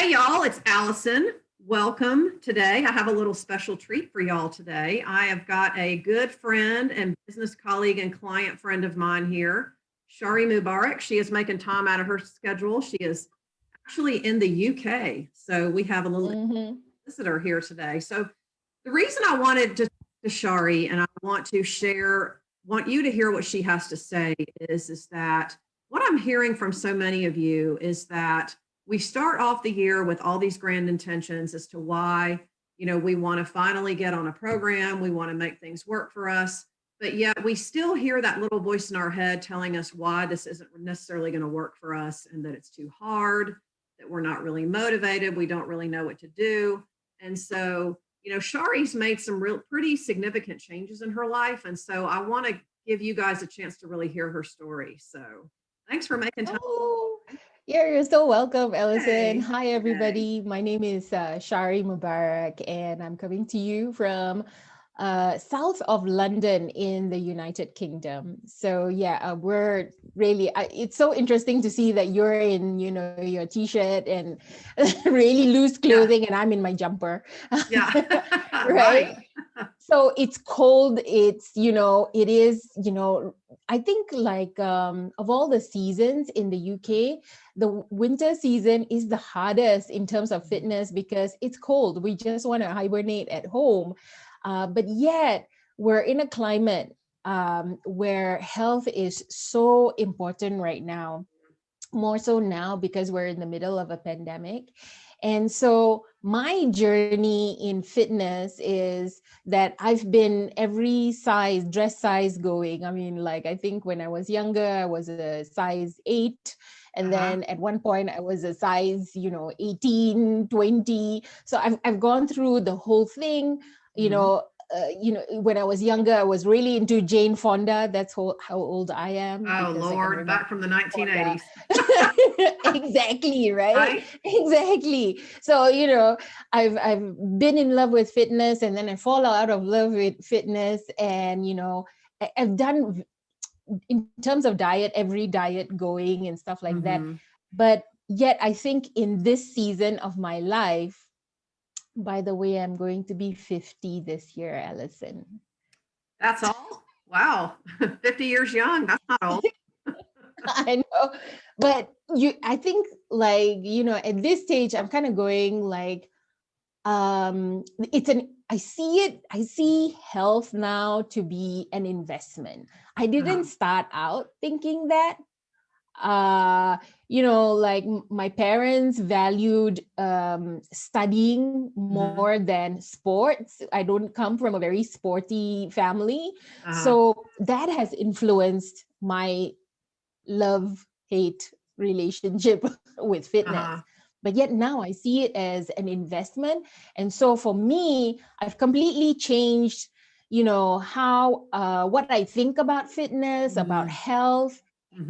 Hey y'all, it's Allison. Welcome today. I have a little special treat for y'all today. I have got a good friend and business colleague and client friend of mine here, Shari Mubarak. She is making time out of her schedule. She is actually in the UK. So we have a little visitor here today. So the reason I wanted to Shari and I want you to hear what she has to say is that what I'm hearing from so many of you is that we start off the year with all these grand intentions as to why, we want to finally get on a program, we want to make things work for us, but yet we still hear that little voice in our head telling us why this isn't necessarily going to work for us and that it's too hard, that we're not really motivated, we don't really know what to do. And so, Shari's made some real pretty significant changes in her life. And so I want to give you guys a chance to really hear her story. So thanks for making time. Oh, yeah, you're so welcome, Allison. Hey. Hi, everybody. My name is Shari Mubarak, and I'm coming to you from south of London in the United Kingdom. So yeah, we're really, it's so interesting to see that you're in, your t-shirt and really loose clothing, and I'm in my jumper. Yeah. Right. So it's cold. It's, it is, I think like of all the seasons in the UK, the winter season is the hardest in terms of fitness because it's cold. We just want to hibernate at home. But yet we're in a climate where health is so important right now, more so now because we're in the middle of a pandemic. And so my journey in fitness is that I've been every size, dress size going. I mean, like, I think when I was younger, I was a size 8. And then at one point I was a size, 18, 20. So I've gone through the whole thing, when I was younger, I was really into Jane Fonda. That's how old I am. Oh, Lord, back from the 1980s. Exactly, right? Exactly. So, I've been in love with fitness, and then I fall out of love with fitness. And, I've done, in terms of diet, every diet going and stuff like that. But yet I think in this season of my life, by the way, I'm going to be 50 this year, Allison. That's all? Wow. 50 years young. That's not old. I know. But I think like, at this stage, I'm kind of going like, I see health now to be an investment. I didn't start out thinking that. Like my parents valued studying more than sports. I don't come from a very sporty family. So that has influenced my love-hate relationship with fitness. But yet now I see it as an investment. And so for me, I've completely changed, how what I think about fitness, about health.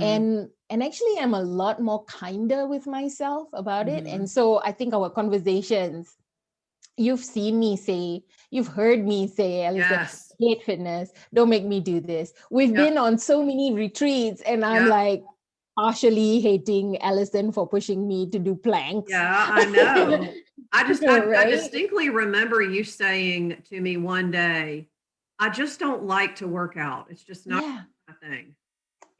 And actually I'm a lot more kinder with myself about it. And so I think our conversations, you've heard me say, Alice, hate fitness, don't make me do this. We've been on so many retreats, and I'm like partially hating Allison for pushing me to do planks. Yeah, I know. I distinctly remember you saying to me one day, I just don't like to work out. It's just not my thing.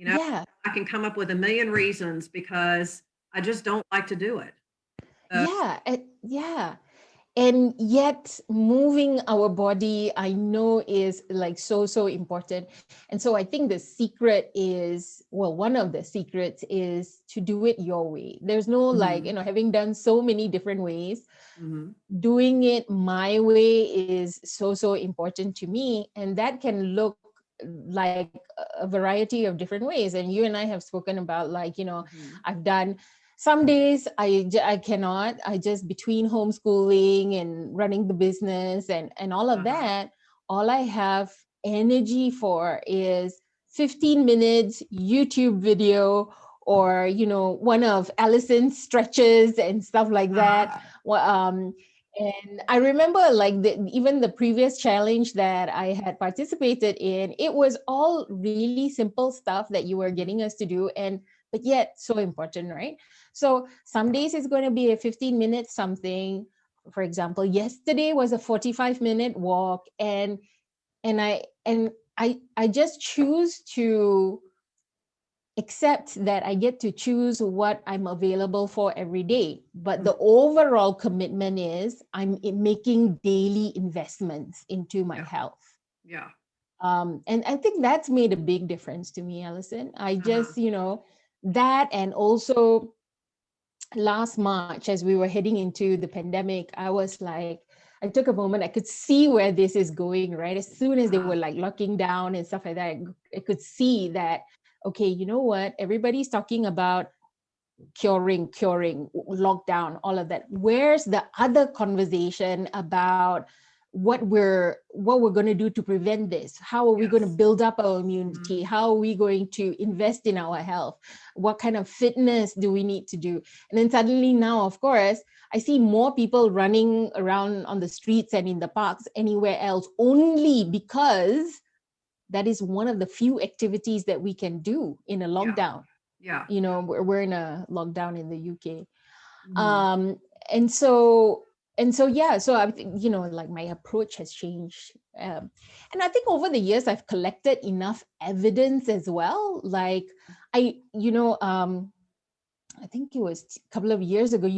I can come up with a million reasons because I just don't like to do it. And yet moving our body, I know, is like so important. And so I think the secret is, one of the secrets is to do it your way. There's no like, having done so many different ways, doing it my way is so important to me. And that can look like a variety of different ways. And you and I have spoken about like, I've done some days I cannot, I just, between homeschooling and running the business and all of that, all I have energy for is 15 minutes YouTube video or, one of Allison's stretches and stuff like that. And I remember like even the previous challenge that I had participated in, it was all really simple stuff that you were getting us to do. And but yet so important, right? So some days it's going to be a 15 minute something. For example, yesterday was a 45-minute walk, and I just choose to accept that I get to choose what I'm available for every day. But the overall commitment is making daily investments into my health. Yeah. And I think that's made a big difference to me, Allison. I just, that, and also last March, as we were heading into the pandemic, I was like, I took a moment, I could see where this is going, right? As soon as they were like locking down and stuff like that, I could see that, okay, you know what? Everybody's talking about curing, lockdown, all of that. Where's the other conversation about what we're going to do to prevent this? How are we going to build up our immunity? How are we going to invest in our health? What kind of fitness do we need to do? And then suddenly now, of course, I see more people running around on the streets and in the parks anywhere else, only because that is one of the few activities that we can do in a lockdown. Yeah. We're in a lockdown in the UK. And so yeah, so I think, like my approach has changed. And I think over the years, I've collected enough evidence as well. Like I think it was a couple of years ago,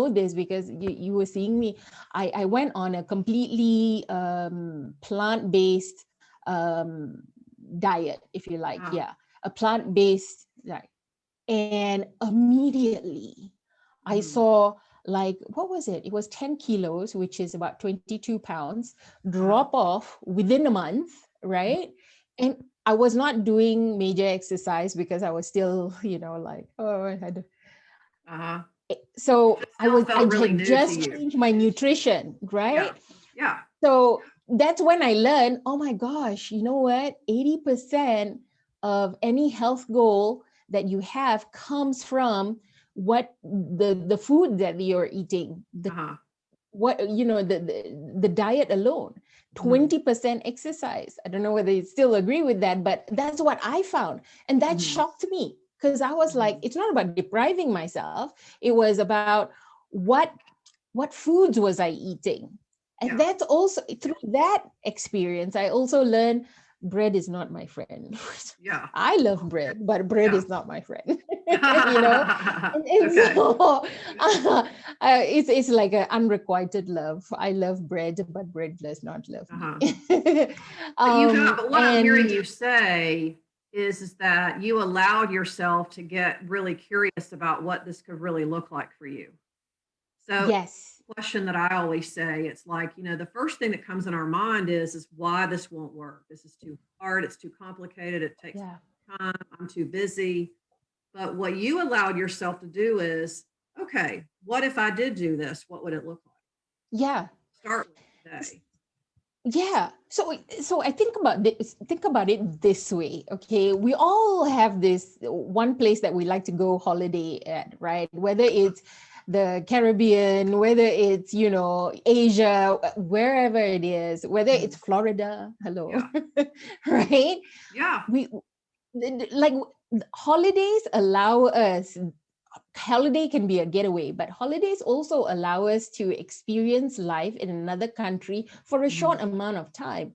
this because you were seeing me. I went on a completely plant-based diet, if you like. Yeah, a plant-based diet. And immediately I saw, like, what was it? It was 10 kilos, which is about 22 pounds, drop off within a month, right? And I was not doing major exercise because I was still, like, oh, I had so I had just changed my nutrition, right? Yeah. So that's when I learned, oh my gosh, you know what? 80% of any health goal that you have comes from what the food that you're eating, the diet alone. 20% exercise. I don't know whether you still agree with that, but that's what I found. And that shocked me, because I was like, it's not about depriving myself. It was about what foods was I eating. And that's also through that experience, I also learned bread is not my friend. Yeah. I love bread, but bread is not my friend. So it's like an unrequited love. I love bread, but bread does not love me. But what I'm hearing you say is that you allowed yourself to get really curious about what this could really look like for you. So yes, question that I always say, it's like, the first thing that comes in our mind is why this won't work. This is too hard. It's too complicated. It takes time. I'm too busy. But what you allowed yourself to do is, okay, what if I did do this? What would it look like? Yeah. Start with today. Yeah. So I think about it this way. Okay. We all have this one place that we like to go holiday at, right? Whether it's the Caribbean, whether it's, Asia, wherever it is, whether it's Florida, hello, right? Yeah. We like holidays allow us. Holiday can be a getaway, but holidays also allow us to experience life in another country for a short amount of time.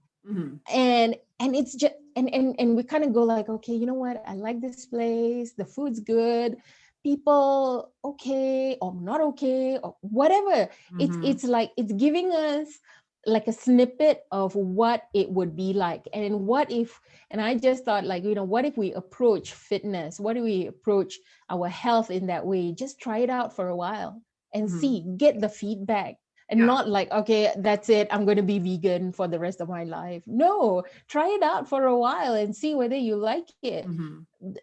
And it's just and we kind of go like, okay, you know what, I like this place, the food's good, people okay or not okay or whatever. It's like it's giving us like a snippet of what it would be like. And what if, and I just thought, like, what if we approach fitness, what do we approach our health in that way? Just try it out for a while and see, get the feedback. And not like, okay, that's it, I'm going to be vegan for the rest of my life. No, try it out for a while and see whether you like it.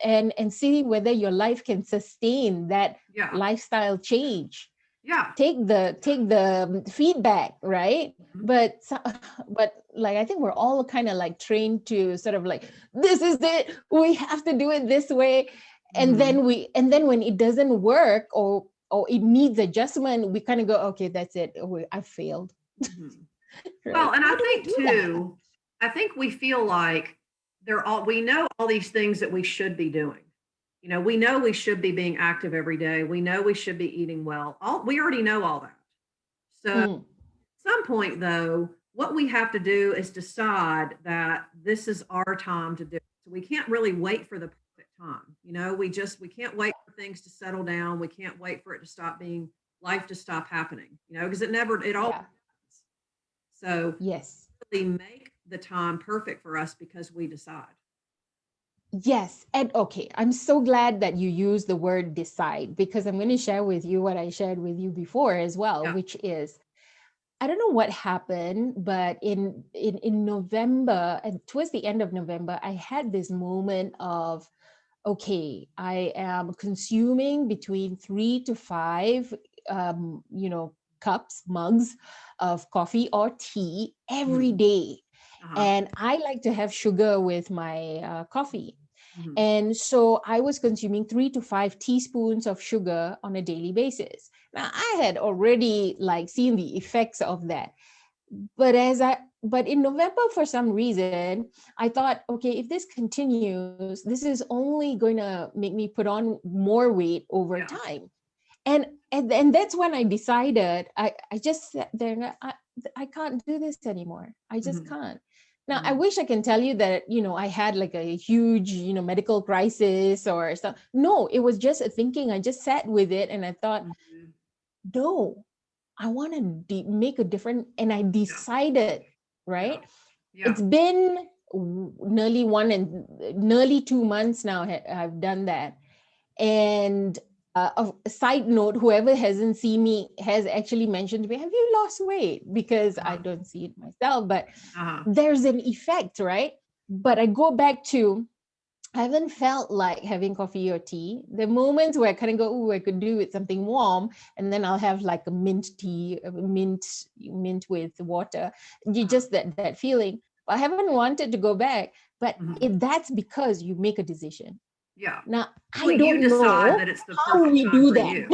And see whether your life can sustain that lifestyle change. Take the feedback, right? But like, I think we're all kind of like trained to sort of like, this is it, we have to do it this way. And then when it doesn't work, or it needs adjustment, we kind of go, okay, that's it, I failed. Right? Well, and I think too, I think we feel like we know all these things that we should be doing. we know we should be being active every day. We know we should be eating well. We already know all that. So at Mm, some point though, what we have to do is decide that this is our time to do it. So we can't really wait for the perfect time. We can't wait for things to settle down. We can't wait for it to stop being life to stop happening, because it always yeah. happens. So Yes. really make the time perfect for us because we decide. Yes. And okay, I'm so glad that you use the word decide, because I'm going to share with you what I shared with you before as well, Yeah. which is I don't know what happened, but in November and towards the end of November, I had this moment of, okay, I am consuming between 3 to 5, cups, mugs of coffee or tea every Mhm. day, Uh-huh. and I like to have sugar with my coffee. Mhm. And so I was consuming 3 to 5 teaspoons of sugar on a daily basis. Now I had already like seen the effects of that. But in November, for some reason, I thought, okay, if this continues, this is only going to make me put on more weight over Yeah. time. And that's when I decided I just sat there and I can't do this anymore. I just Mhm. can't. Now I Mhm. wish I can tell you that I had like a huge medical crisis or something. No, it was just a thinking. I just sat with it and I thought, Mhm. no, I want to make a difference, and I Yeah. decided, Yeah. right? Yeah. It's been nearly 2 months now. I've done that. And a side note, whoever hasn't seen me has actually mentioned to me, have you lost weight? Because I Uh-huh. don't see it myself, but Uh-huh. there's an effect, right? But I go back to, I haven't felt like having coffee or tea. The moments where I kind of go, oh, I could do with something warm, and then I'll have like a mint tea, mint with water. You Uh-huh. just that feeling. I haven't wanted to go back, but Mhm. that's because you make a decision. Yeah. Now, I Well, you don't decide know that it's the how perfect we time do for that. you.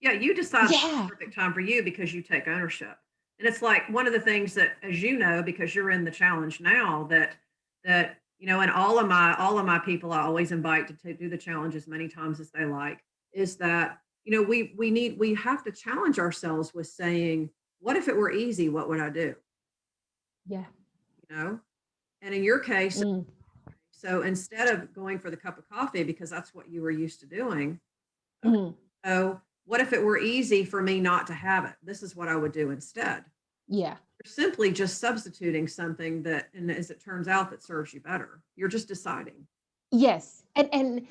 Yeah, you decide it's Yeah. the perfect time for you because you take ownership. And it's like one of the things that, as you know, because you're in the challenge now, and all of my people I always invite to do the challenge as many times as they like, is that, we have to challenge ourselves with saying, what if it were easy? What would I do? Yeah. You know? And in your case, Mm, so instead of going for the cup of coffee because that's what you were used to doing, okay, mm, so what if it were easy for me not to have it? This is what I would do instead. yeah. You're simply just substituting something that, and as it turns out, that serves you better. You're just deciding. Yes. And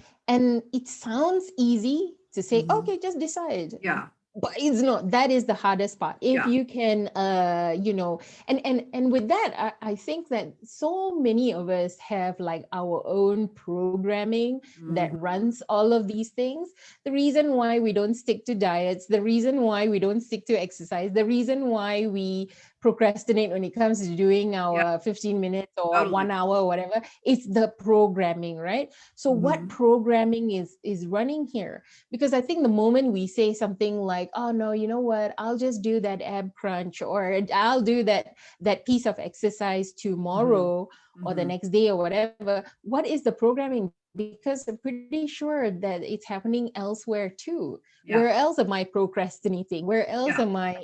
it sounds easy to say, Hmm. okay, just decide. Yeah. But it's not. That is the hardest part. If Yeah. you can and with that, I think that so many of us have like our own programming that Hmm. runs all of these things. The reason why we don't stick to diets, the reason why we don't stick to exercise, the reason why we procrastinate when it comes to doing Yeah. our 15 minutes or Totally. 1 hour or whatever, it's the programming, right? So what Hmm. programming is running here? Because I think the moment we say something like, oh no, you know what, I'll just do that ab crunch, or I'll do that piece of exercise Hmm. tomorrow or the Hmm. next day or whatever, what is the programming? Because I'm pretty sure that it's happening elsewhere too. Yeah. Where else am I procrastinating? Where else Yeah. am I?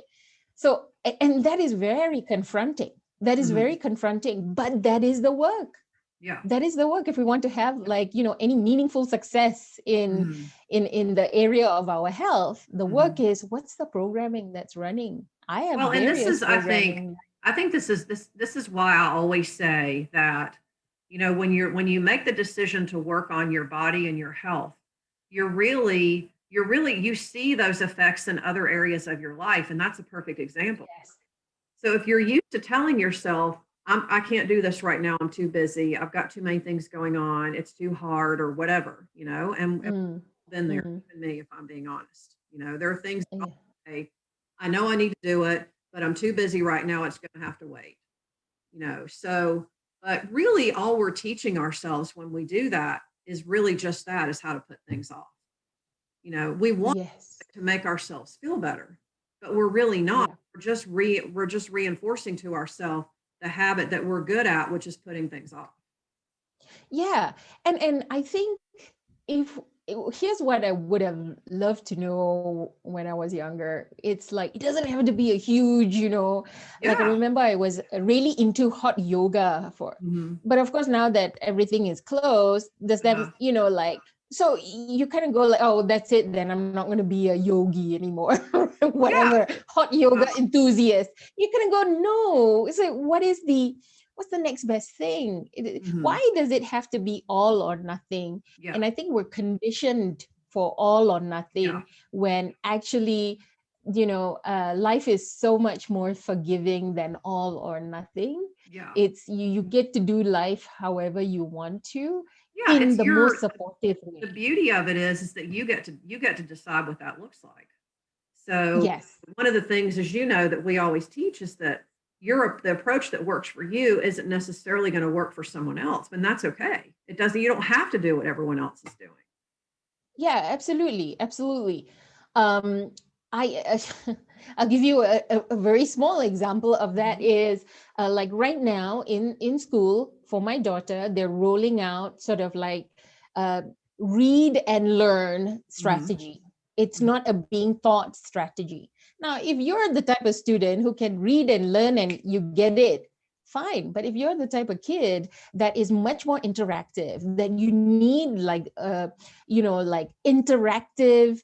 So and that is very confronting. That is Hmm. very confronting, but that is the work. Yeah. That is the work if we want to have like any meaningful success Hmm. in the area of our health. The work Hmm. is, what's the programming that's running? I have Well, and this various is, programming. I think this is why I always say that, when you make the decision to work on your body and your health, you see those effects in other areas of your life, and that's a perfect example. Yes. So if you're used to telling yourself, I can't do this right now, I'm too busy, I've got too many things going on, it's too hard or whatever, and Mm, been there, mm, even me, if I'm being honest. There are things that yeah. I'll say, I know I need to do it, but I'm too busy right now. It's going to have to wait. So, but really, all we're teaching ourselves when we do that is really just that, is how to put things off. We want Yes. to make ourselves feel better, but we're really not. Yeah. We're just reinforcing to ourselves the habit that we're good at, which is putting things off. Yeah. And I think if here's what I would have loved to know when I was younger. It's like, it doesn't have to be a huge, like I Yeah. remember I was really into hot yoga Hmm. but of course now that everything is closed, does that, Yeah. like, so you kind of go like, oh, that's it, then I'm not going to be a yogi anymore, Yeah. whatever, hot yoga enthusiast. You kind of go, no, it's like, what's the next best thing? Hmm. Why does it have to be all or nothing? Yeah. And I think we're conditioned for all or Yeah. nothing when actually, life is so much more forgiving than all or nothing. Yeah. It's you get to do life however you want to Yeah. in It's the your, most supportive the way. beauty of it is that you get to decide what that looks like. So Yes. one of the things, as you know, that we always teach is that the approach that works for you isn't necessarily going to work for someone else, and that's okay. It doesn't. You don't have to do what everyone else is doing. Yeah, absolutely. Absolutely. Um, I I'll give you a very small example of that Mhm. is like right now in school for my daughter, they're rolling out sort of like uh, read and learn Mhm. strategy. It's Mhm. not a being taught strategy. Now, if you're the type of student who can read and learn and you get it, fine. But if you're the type of kid that is much more interactive, that you need like like interactive,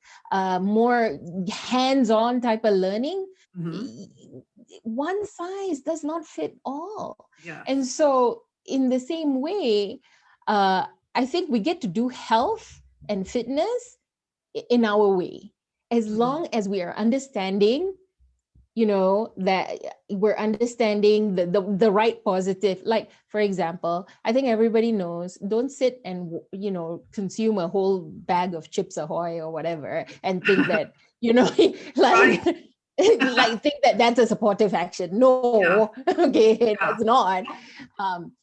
more hands-on type of learning, Mhm. one size does not fit all. And Yes. so in the same way, uh, I think we get to do health and fitness in our way, as Mhm. long as we are understanding, that we're understanding the right positive. Like for example, I think everybody knows, don't sit and consume a whole bag of Chips Ahoy or whatever and think that Right. like like think that that's a supportive action. Yeah. No, okay, Yeah. that's not. um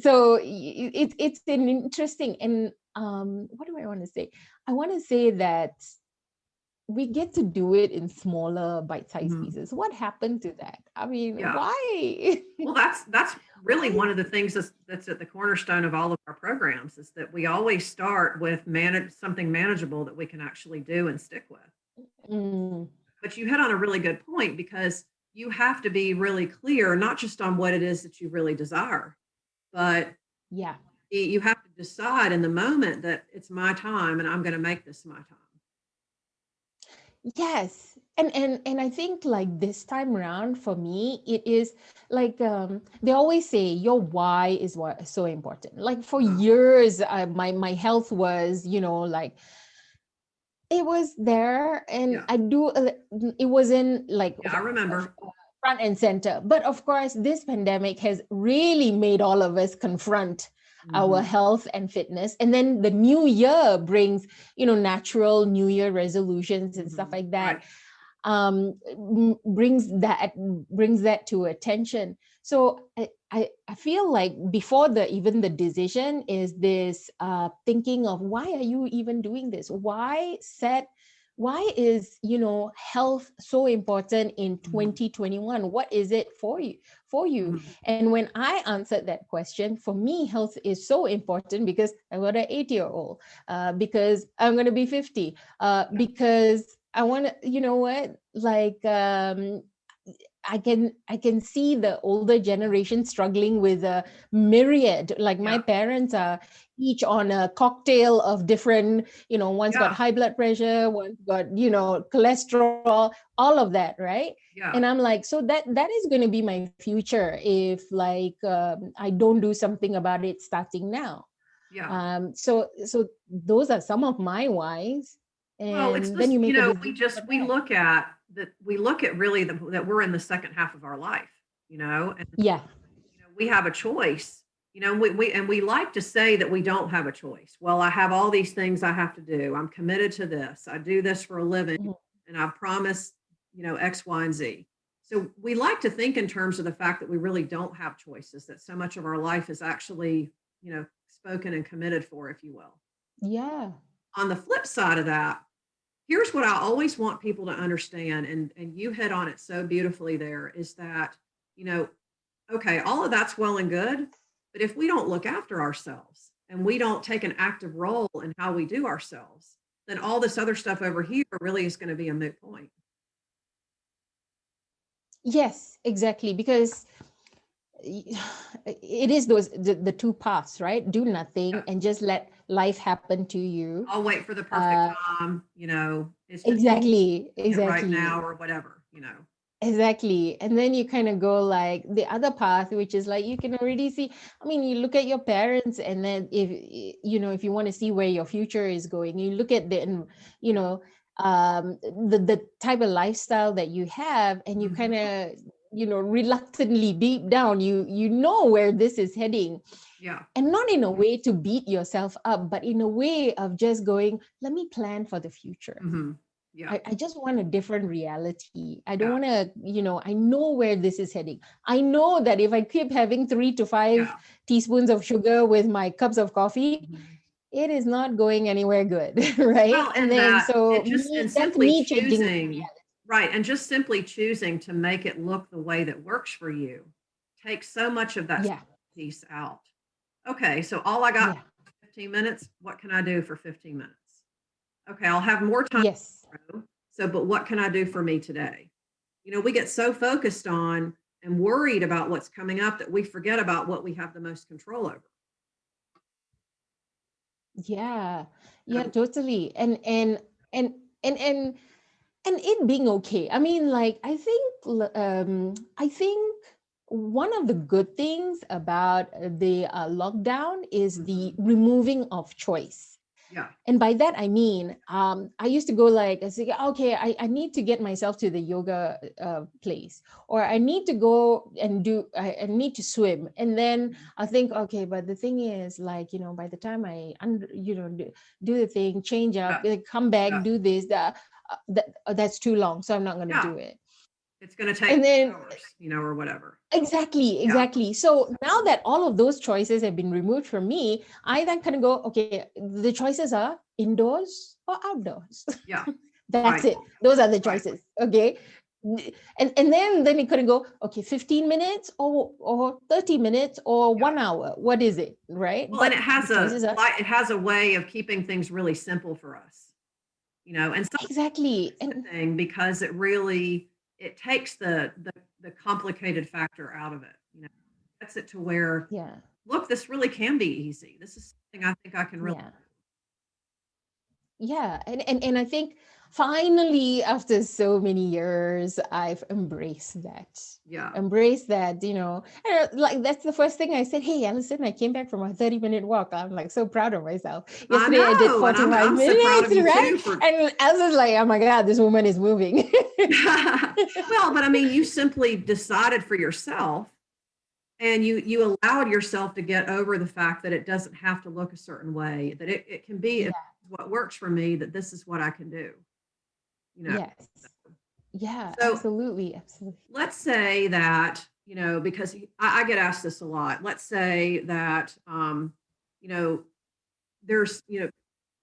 so it's an interesting, and what do I want to say? I want to say that we get to do it in smaller bite-sized Mhm. pieces. What happened to that? I mean, Yeah. why? Well, that's really Why? one of the things that's at the cornerstone of all of our programs is that we always start with something manageable that we can actually do and stick with. Mm, But you hit on a really good point because you have to be really clear, not just on what it is that you really desire, but yeah. you have to decide in the moment that it's my time and I'm going to make this my time. Yes. And I think like this time around for me, it is like they always say your why is what is so important. Like for Uh-huh. years, my health was, like it was there, and Yeah. it wasn't like Yeah. I remember. front and center. But of course, this pandemic has really made all of us confront our Hmm. health and fitness. And then the new year brings, natural new year resolutions and stuff Hmm. like Right. that. Brings that to attention. So I feel like before even the decision is this thinking of, why are you even doing this? Why is health so important in Hmm. 2021? What is it for you? Hmm. And when I answered that question, for me health is so important because I got an 8-year-old, because I'm going to be 50, Yeah. because I want to, what, like I can see the older generation struggling with a myriad. Like my Yeah. parents are each on a cocktail of different, one's got Yeah. high blood pressure, one's got, cholesterol, all of that, right? Yeah. And I'm like, so that is going to be my future if like I don't do something about it starting now. Yeah. So those are some of my whys, Well, it's and then just, you make a we decision for just, that. we look at really that we're in the second half of our life, and, Yeah. we have a choice, we like to say that we don't have a choice. Well, I have all these things I have to do. I'm committed to this. I do this for a living Mhm. and I promise, X, Y, and Z. So we like to think in terms of the fact that we really don't have choices, that so much of our life is actually, spoken and committed for, if you will. Yeah. On the flip side of that, here's what I always want people to understand, and you hit on it so beautifully there, is that, you know, okay, all of that's well and good, but if we don't look after ourselves and we don't take an active role in how we do ourselves, then all this other stuff over here really is going to be a moot point. Yes, exactly. Because it is the two paths, right? Do nothing and just let life happen to you. I'll wait for the perfect time, it's just Exactly, right now exactly. or whatever. Exactly. And then you kind of go like the other path, which is like you can already see. I mean, you look at your parents, and then if you want to see where your future is going, you look at the type of lifestyle that you have, and you kind of, reluctantly deep down, you know where this is heading. Yeah. And not in a way to beat yourself up, but in a way of just going, let me plan for the future. Mm-hmm. Yeah. I just want a different reality. I don't Yeah. want to, I know where this is heading. I know that if I keep having 3 to 5 Yeah. teaspoons of sugar with my cups of coffee, Mhm. it is not going anywhere good, right? Well, And and then that, so and that's simply me changing my choosing, reality. right, and just simply choosing to make it look the way that works for you takes so much of that Yeah, piece out. Okay, so all I got yeah, 15 minutes. What can I do for 15 minutes? Okay, I'll have more time yes, tomorrow. So, but what can I do for me today? We get so focused on and worried about what's coming up that we forget about what we have the most control over. yeah, yeah, So, totally. And it being okay. I mean, like, I think one of the good things about the lockdown is the mhm, removing of choice. yeah, And by that I mean, I used to go like, I say, okay, I need to get myself to the yoga place, or I need to go and I need to swim. And then I think, okay, but the thing is, like, by the time do the thing, change up, yeah, come back, yeah, do this, that's too long, so I'm not going to yeah. do it. It's going to take And then hours, or whatever. exactly, Yeah, exactly. So now that all of those choices have been removed from me, I then kind of go, okay, the choices are indoors or outdoors. yeah, That's right, it. Those are the right. choices. Okay. And then you could go, okay, 15 minutes or 30 minutes or Yeah. 1 hour. What is it? Right. Well, and But the choices are it has a way of keeping things really simple for us, and sometimes exactly. it's And a thing because it takes the complicated factor out of it, gets it to where, yeah, look, this really can be easy. This is something I think I can really yeah. Yeah, and I think finally, after so many years, I've yeah. embraced that, and like that's the first thing I said. Hey, Alison, I came back from a 30-minute walk. I'm like so proud of myself. I Yesterday I did know, and 45 I'm so proud minutes, of you right? too for And Allison's like, oh my God, this woman is moving. well, but I mean, you simply decided for yourself, and you allowed yourself to get over the fact that it doesn't have to look a certain way, that it can be, if Yeah. what works for me, that this is what I can do, you know. Yes. Yeah, So absolutely. Absolutely. let's say that, because I get asked this a lot. Let's say that, you know, there's,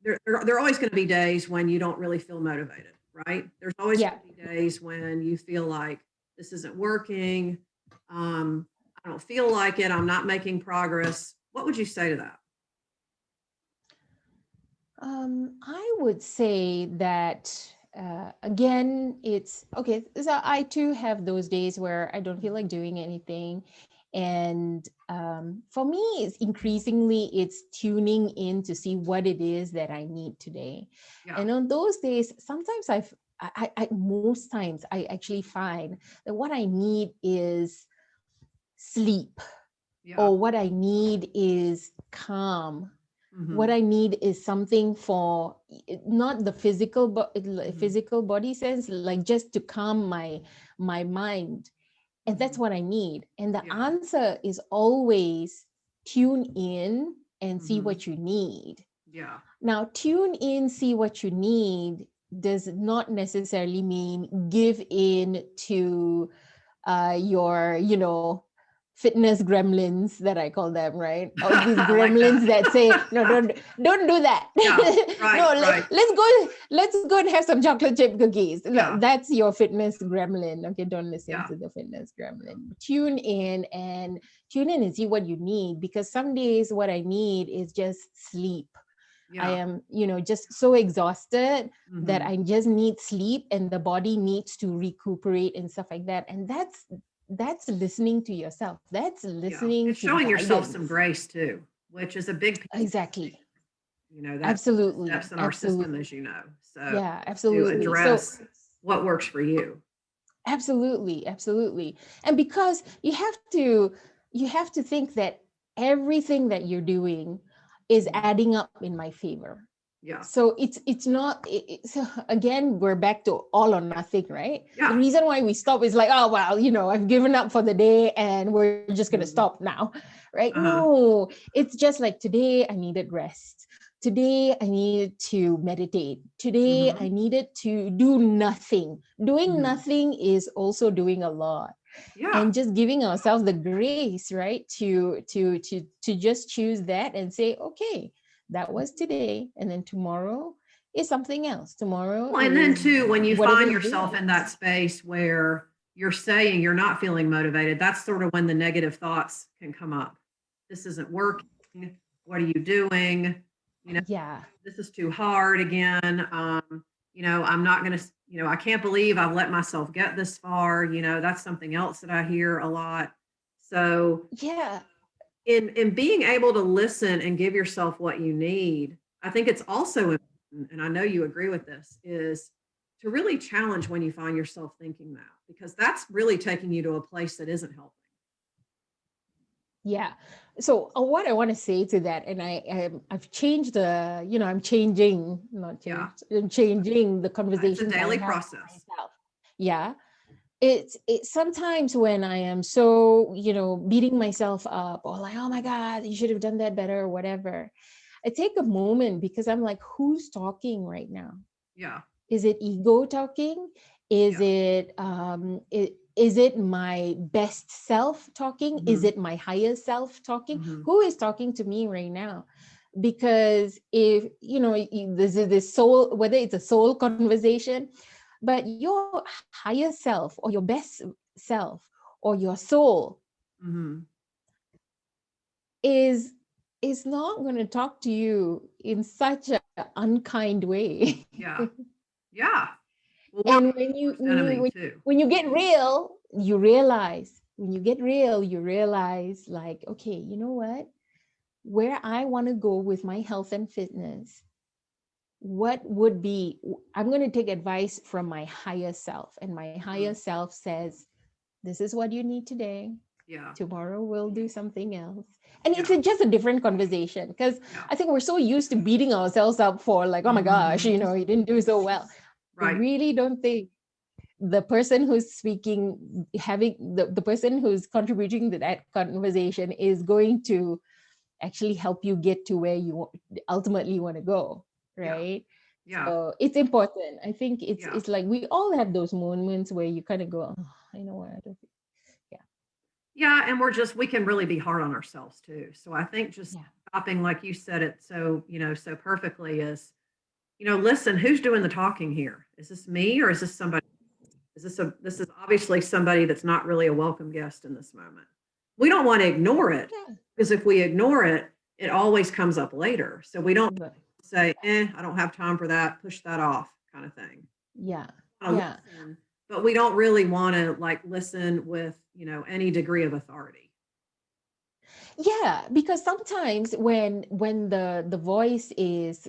there are always going to be days when you don't really feel motivated, right? There's always Yeah. going to be days when you feel like this isn't working. I don't feel like it. I'm not making progress. What would you say to that? I would say that again, it's okay. So I too have those days where I don't feel like doing anything, and for me, it's increasingly it's tuning in to see what it is that I need today. Yeah, And on those days, sometimes most times I actually find that what I need is sleep, yeah, or what I need is calm. What hmm, I need is something for not the hmm, physical body sense, like just to calm my mind. And that's hmm, what I need. And the yeah, answer is always tune in and see hmm, what you need. yeah, Now, tune in, see what you need does not necessarily mean give in to your, fitness gremlins that I call them, right? Or these I like that. gremlins that say, no, don't do that. Yeah, right, No, right. let's go and have some chocolate chip cookies. Yeah, That's your fitness gremlin. Okay, don't listen yeah, to the fitness gremlin. Tune in and see what you need, because some days what I need is just sleep. I am, just so exhausted that Mm-hmm. I just need sleep, and the body needs to recuperate and stuff like that. And that's listening to yourself. That's Yeah. listening It's to showing yourself some guidance. grace too, which is a big piece. Exactly. That's Absolutely. steps in our system, Absolutely. as you know. So Yeah, to absolutely. So address what works for you. absolutely, absolutely. And because you have to think that everything that you're doing is Mhm. adding up in my favor. Yeah. So it's not so again, we're back to all or nothing, right? The Yeah. reason why we stop is like, oh well, I've given up for the day and we're just going to Mhm. stop now, right? Uh-huh. No, it's just like today I needed rest. Today I needed to meditate. Today I Mhm. needed to do nothing. Doing Mhm. nothing is also doing a lot, Yeah. and just giving ourselves the grace, right, to just choose that and say, okay, that was today, and then tomorrow is something else. Tomorrow Well, and then is too, when you whatever find the day yourself in is. that space where you're saying you're not feeling motivated, that's sort of when the negative thoughts can come up. This isn't working. What are you doing? You know, Yeah. this is too hard again. I'm not going to, I can't believe I've let myself get this far. That's something else that I hear a lot. So Yeah. in being able to listen and give yourself what you need, I think it's also important, and I know you agree with this, is to really challenge when you find yourself thinking that, because that's really taking you to a place that isn't helping. Yeah. So what I want to say to that, and I've changed I'm changing, not Yeah. changed, I'm changing the It's a conversations I daily have with process. myself. Yeah. It's sometimes when I am so, beating myself up, or like, oh my God, you should have done that better, or whatever. I take a moment, because I'm like, who's talking right now? Yeah. Is it ego talking? Is Yeah. it my best self talking? Is Hmm. it my higher self talking? Hmm. Who is talking to me right now? Because if this is this soul, whether it's a soul conversation, but your higher self or your best self or your soul Hmm. is is not going to talk to you in such an unkind way. Yeah. Yeah. Well, we're And when you worst when you enemy when, too. when you get real, you realize, when you get real, you realize, like, okay, you know what, where I want to go with my health and fitness, what would be, I'm going to take advice from my higher self, and my higher Hmm. self says, this is what you need today. Yeah. Tomorrow we'll do something else. And it's Yeah. just a different conversation, because Yeah. I think we're so used to beating ourselves up for, like, oh my gosh, Hmm. you didn't do so well. I Right. really don't think the person who's speaking, having the person who's contributing to that conversation, is going to actually help you get to where you ultimately want to go, Yeah. right? Yeah. So it's important. I think it's Yeah. it's like we all have those moments where you kind of go, oh, you know what, I don't think, yeah, Yeah, and we can really be hard on ourselves too. So I think just yeah, stopping, like you said it so, so perfectly, is, listen, who's doing the talking here? Is this me, or is this somebody? This is obviously somebody that's not really a welcome guest in this moment. We don't want to ignore it, yeah. because if we ignore it, it always comes up later. So we don't But say, I don't have time for that, push that off kind of thing. yeah, Want to yeah. listen, but we don't really want to like listen with, any degree of authority. Yeah, because sometimes when the voice is,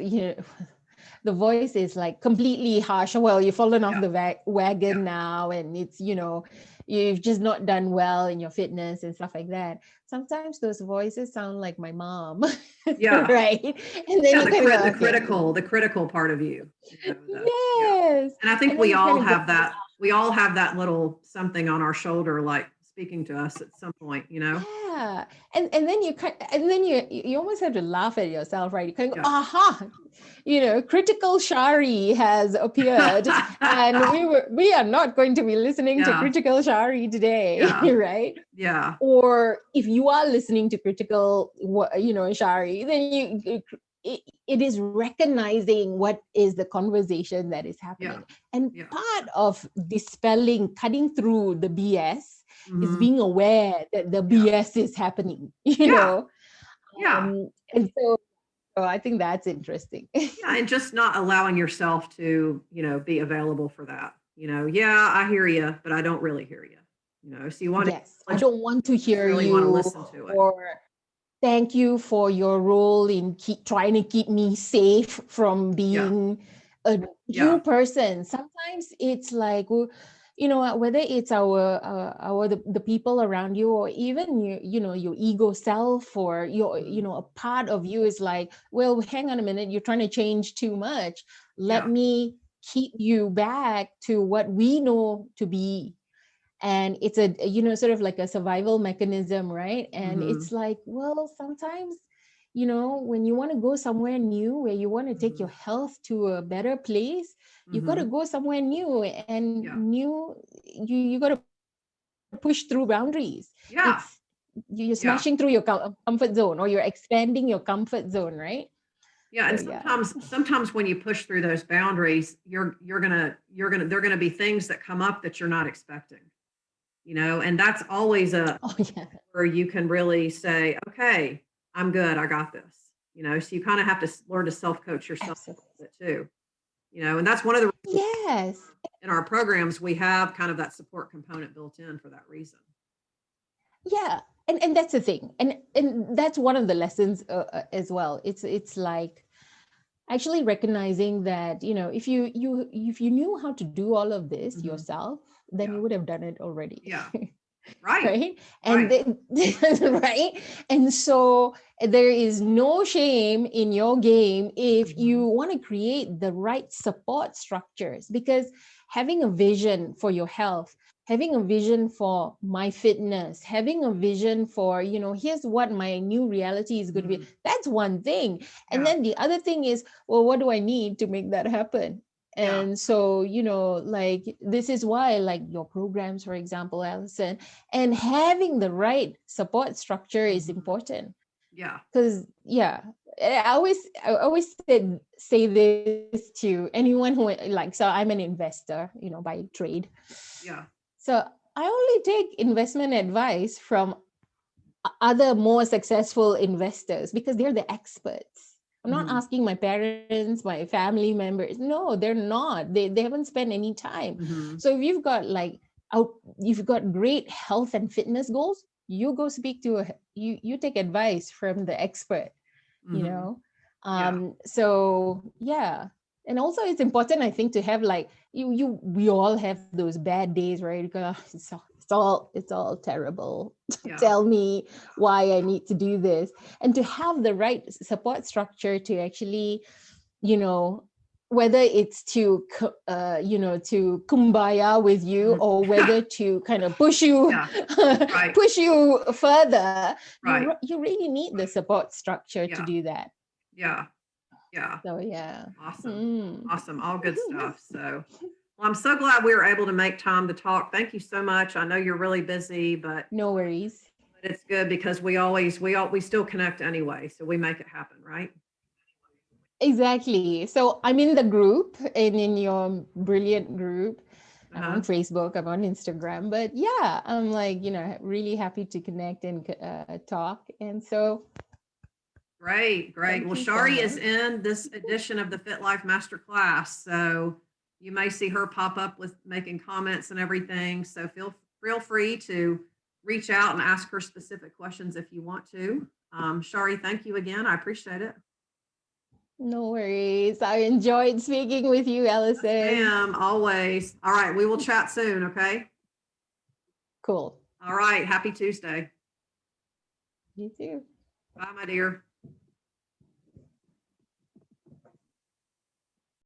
the voice is like completely harsh. Well, you've fallen off Yeah. the Yeah. wagon now, and it's, you've just not done well in your fitness and stuff like that. Sometimes those voices sound like my mom, Yeah. right? And then Yeah, you kind of go, okay, the critical part of you, yeah. yes, And I think and then we you kind all of go, have that. We all have that little something on our shoulder, like speaking to us at some point. yeah, and then and then you almost have to laugh at yourself, right? You kind of go, Yeah. aha, critical Shari has appeared, and we are not going to be listening to Yeah. critical Shari today, Yeah. right? Yeah. Or if you are listening to critical, Shari, then it is recognizing what is the conversation that is Yeah. happening. And Yeah. part of dispelling, cutting through the BS, is Hmm. being aware that the Yeah. BS is happening, Yeah. Yeah. and so Oh, I think that's interesting. Yeah, and just not allowing yourself to, be available for that. Yeah, I hear you, but I don't really hear you. So you want to Yes, I don't want to hear necessarily want to you, listen to it. or thank you for your role in trying to keep me safe from being a new person. Sometimes it's like, whether it's the people around you, or even your ego self, or a part of you is like, well, hang on a minute, you're trying to change too much. Let me keep you back to what we know to be. And it's a sort of like a survival mechanism, right? And it's like, well, sometimes when you want to go somewhere new, where you want to take your health to a better place, you got to go somewhere new, and new, you got to push through boundaries. It's you're smashing through your comfort zone, or you're expanding your comfort zone, right? Yeah, and sometimes when you push through those boundaries, they're gonna be things that come up that you're not expecting. And that's always where you can really say, okay, I'm good. I got this, so you kind of have to learn to self-coach yourself a bit too, and that's one of the yes in our programs, we have kind of that support component built in for that reason. Yeah. And that's the thing. And that's one of the lessons as well. It's like actually recognizing that, if you knew how to do all of this yourself, then you would have done it already. Yeah. Right. Right. And then, right. And so there is no shame in your game if you want to create the right support structures, because having a vision for your health, having a vision for my fitness, having a vision for, here's what my new reality is going to be, that's one thing. And then the other thing is, well, what do I need to make that happen? And so, like, this is why, like, your programs, for example, Allison, and having the right support structure is important. Yeah. Because, I always say this to anyone who, like, so I'm an investor, by trade. Yeah. So I only take investment advice from other more successful investors, because they're the experts. I'm not asking my parents, my family members. No, they're not. They haven't spent any time. So if you've got you've got great health and fitness goals, you go speak to you take advice from the expert, So and also it's important, I think, to have like we all have those bad days, right? Because it's all terrible. Tell me why I need to do this. And to have the right support structure to actually, whether it's to to kumbaya with you, or whether to kind of push you push you further, you really need the support structure to do that. Yeah. So Awesome. All good stuff. So well, I'm so glad we were able to make time to talk. Thank you so much. I know you're really busy, but no worries. But it's good because we still connect anyway. So we make it happen, right? Exactly. So I'm in the group, and in your brilliant group. I'm on Facebook, I'm on Instagram, but I'm like, really happy to connect and talk. And so. Great. Well, Shari is in this edition of the Fit Life Masterclass. So you may see her pop up with making comments and everything. So feel free to reach out and ask her specific questions if you want to. Shari, thank you again. I appreciate it. No worries. I enjoyed speaking with you, Allison. Yes, ma'am, always. All right. We will chat soon. Okay. Cool. All right. Happy Tuesday. You too. Bye, my dear.